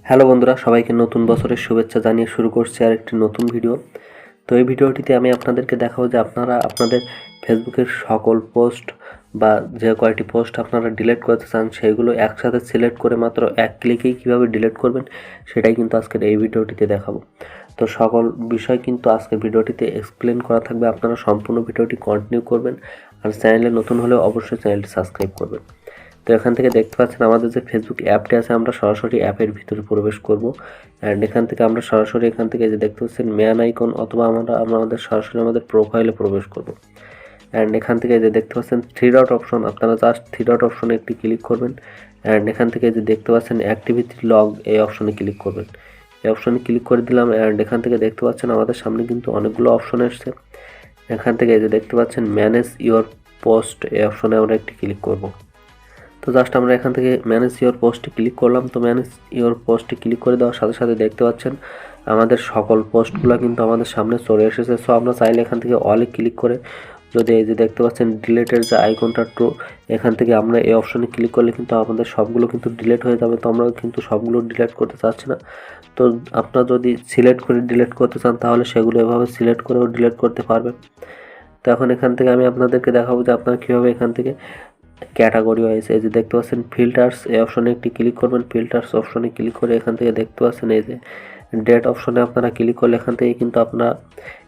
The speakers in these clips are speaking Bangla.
হ্যালো বন্ধুরা, সবাইকে নতুন বছরের শুভেচ্ছা জানিয়ে শুরু করছি আর একটি নতুন ভিডিও। তো এই ভিডিওটিতে আমি আপনাদেরকে দেখাবো যে আপনারা আপনাদের ফেসবুকের সকল পোস্ট বা যে কয়টি পোস্ট আপনারা ডিলিট করতে চান সেগুলো একসাথে সিলেক্ট করে মাত্র এক ক্লিকেই কীভাবে ডিলিট করবেন সেটাই কিন্তু আজকের এই ভিডিওটিতে দেখাবো। তো সকল বিষয় কিন্তু আজকের ভিডিওটিতে এক্সপ্লেন করা থাকবে, আপনারা সম্পূর্ণ ভিডিওটি কন্টিনিউ করবেন। আর চ্যানেলে নতুন হলে অবশ্যই চ্যানেলটি সাবস্ক্রাইব করবেন। তো এখান থেকে দেখতে পাচ্ছেন আমাদের যে ফেসবুক অ্যাপটি আছে, আমরা সরাসরি অ্যাপের ভিতরে প্রবেশ করব। অ্যান্ড এখান থেকে আমরা সরাসরি এখান থেকে যে দেখতে পাচ্ছেন ম্যান আইকন অথবা আমরা আমাদের সরাসরি আমাদের প্রোফাইলে প্রবেশ করব। অ্যান্ড এখান থেকে যে দেখতে পাচ্ছেন থ্রি ডট অপশন, আপনারা জাস্ট থ্রি ডট অপশনে একটি ক্লিক করবেন। অ্যান্ড এখান থেকে যে দেখতে পাচ্ছেন অ্যাক্টিভিটি লগ, এই অপশনে ক্লিক করবেন। এই অপশনে ক্লিক করে দিলাম। অ্যান্ড এখান থেকে দেখতে পাচ্ছেন আমাদের সামনে কিন্তু অনেকগুলো অপশন এসছে। এখান থেকে যে দেখতে পাচ্ছেন ম্যানেজ ইওর পোস্ট, এই অপশনে আমরা একটি ক্লিক করব। তো জাস্ট আমরা এখান থেকে ম্যানেজ ইওর পোস্টে ক্লিক করলাম। তো ম্যানেজ ইওর পোস্টে ক্লিক করে দেওয়ার সাথে সাথে দেখতে পাচ্ছেন আমাদের সকল পোস্টগুলো কিন্তু আমাদের সামনে চলে এসেছে। সো আমরা চাইলে এখান থেকে অলে ক্লিক করে যদি এই যে দেখতে পাচ্ছেন ডিলেটের যে আইকনটা ট্রু, এখান থেকে আমরা এই অপশনে ক্লিক করলে কিন্তু আমাদের সবগুলো কিন্তু ডিলিট হয়ে যাবে। তো আমরা কিন্তু সবগুলো ডিলিট করতে চাচ্ছি না। তো আপনারা যদি সিলেক্ট করে ডিলিট করতে চান তাহলে সেগুলো এভাবে সিলেক্ট করেও ডিলিট করতে পারবেন। তো এখন এখান থেকে আমি আপনাদেরকে দেখাবো যে আপনারা কীভাবে এখান থেকে ক্যাটাগরি ওয়াইজ এই যে দেখতে পাচ্ছেন ফিল্টার্স, এই অপশনে একটি ক্লিক করবেন। ফিল্টার্স অপশনে ক্লিক করে এখান থেকে দেখতে পাচ্ছেন এই যে ডেট অপশনে আপনারা ক্লিক করলে এখান থেকে কিন্তু আপনারা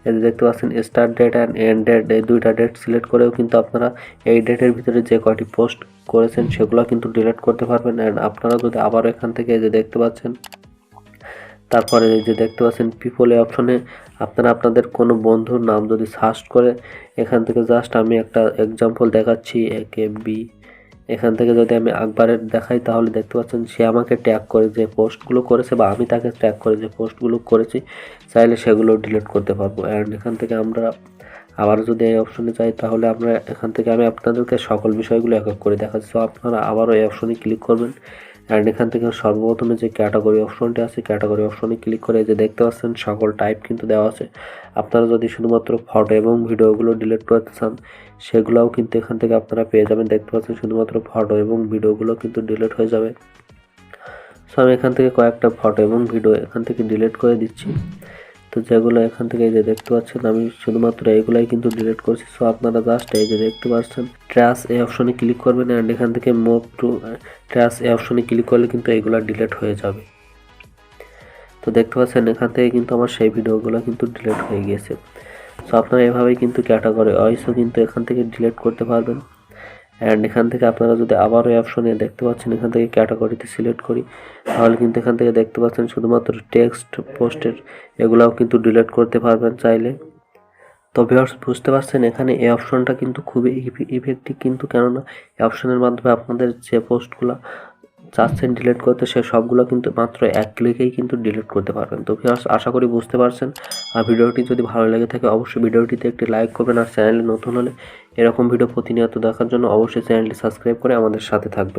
এই যে দেখতে পাচ্ছেন start date and end date, এই দুইটা ডেট সিলেক্ট করেও কিন্তু আপনারা এই ডেটের ভিতরে যে কয়টি পোস্ট করেছেন সেগুলো কিন্তু ডিলিট করতে পারবেন। অ্যান্ড আপনারা যদি আবার এখান থেকে এই যে দেখতে পাচ্ছেন তারপরে এই যে দেখতে পাচ্ছেন পিপল, এই অপশনে আপনারা আপনাদের কোনো বন্ধুর নাম যদি সার্চ করে এখান থেকে জাস্ট আমি একটা এক্সাম্পল দেখাচ্ছি AKB, এখান থেকে যদি আমি আকবরের দেখাই তাহলে দেখতে পাচ্ছেন সে আমাকে ট্যাগ করে যে পোস্টগুলো করেছে বা আমি তাকে ট্যাগ করে যে পোস্টগুলো করেছি, চাইলে সেগুলো ডিলিট করতে পারবো। অ্যান্ড এখান থেকে আমরা আবার যদি এই অপশনে যাই তাহলে আমরা এখান থেকে আমি আপনাদেরকে সকল বিষয়গুলো এক এক করে দেখাচ্ছি। তো আপনারা আবারও এই অপশনে ক্লিক করবেন। অ্যান্ড এখান থেকে সর্বপ্রথমে যে ক্যাটাগরি অপশনটি আছে ক্যাটাগরি অপশনে ক্লিক করে যে দেখতে পাচ্ছেন সকল টাইপ কিন্তু দেওয়া আছে। আপনারা যদি শুধুমাত্র ফটো এবং ভিডিওগুলো ডিলিট করতে চান সেগুলোও কিন্তু এখান থেকে আপনারা পেয়ে যাবেন। দেখতে পাচ্ছেন শুধুমাত্র ফটো এবং ভিডিওগুলো কিন্তু ডিলিট হয়ে যাবে। সো আমি এখান থেকে কয়েকটা ফটো এবং ভিডিও এখান থেকে ডিলিট করে দিচ্ছি। তো যেগুলো এখান থেকে এই যে দেখতে পাচ্ছেন আমি শুধুমাত্র এইগুলাই কিন্তু ডিলিট করছি। সো আপনারা জাস্ট এই যে দেখতে পাচ্ছেন ট্র্যাশ, এই অপশনে ক্লিক করবেন। অ্যান্ড এখান থেকে মুভ টু ট্র্যাশ, এই অপশনে ক্লিক করলে কিন্তু এইগুলো ডিলিট হয়ে যাবে। তো দেখতে পাচ্ছেন এখান থেকে কিন্তু আমার সেই ভিডিওগুলো কিন্তু ডিলিট হয়ে গিয়েছে। সো আপনারা এভাবেই কিন্তু ক্যাটাগরি ওয়াইজও কিন্তু এখান থেকে ডিলিট করতে পারবেন। অ্যান্ড এখান থেকে আপনারা যদি আবারও এই অপশনে দেখতে পাচ্ছেন এখান থেকে ক্যাটাগরিতে সিলেক্ট করি তাহলে কিন্তু এখান থেকে দেখতে পাচ্ছেন শুধুমাত্র টেক্সট পোস্টের এগুলাও কিন্তু ডিলিট করতে পারবেন চাইলে। তো ভিউয়ার্স বুঝতে পারছেন এখানে এই অপশনটা কিন্তু খুবই ইফেক্টিভ, কিন্তু কেননা এই অপশনের মাধ্যমে আপনাদের যে পোস্টগুলো চাচ্ছেন ডিলিট করতে সে সবগুলো কিন্তু মাত্র এক ক্লিকেই কিন্তু ডিলিট করতে পারবেন। তো ভিউয়ার্স আশা করি বুঝতে পারছেন। আর ভিডিওটি যদি ভালো লেগে থাকে অবশ্যই ভিডিওটিতে একটি লাইক করবেন। আর চ্যানেলে নতুন হলে এরকম ভিডিও প্রতিনিয়ত দেখার জন্য অবশ্যই চ্যানেলটি সাবস্ক্রাইব করে আমাদের সাথে থাকবেন।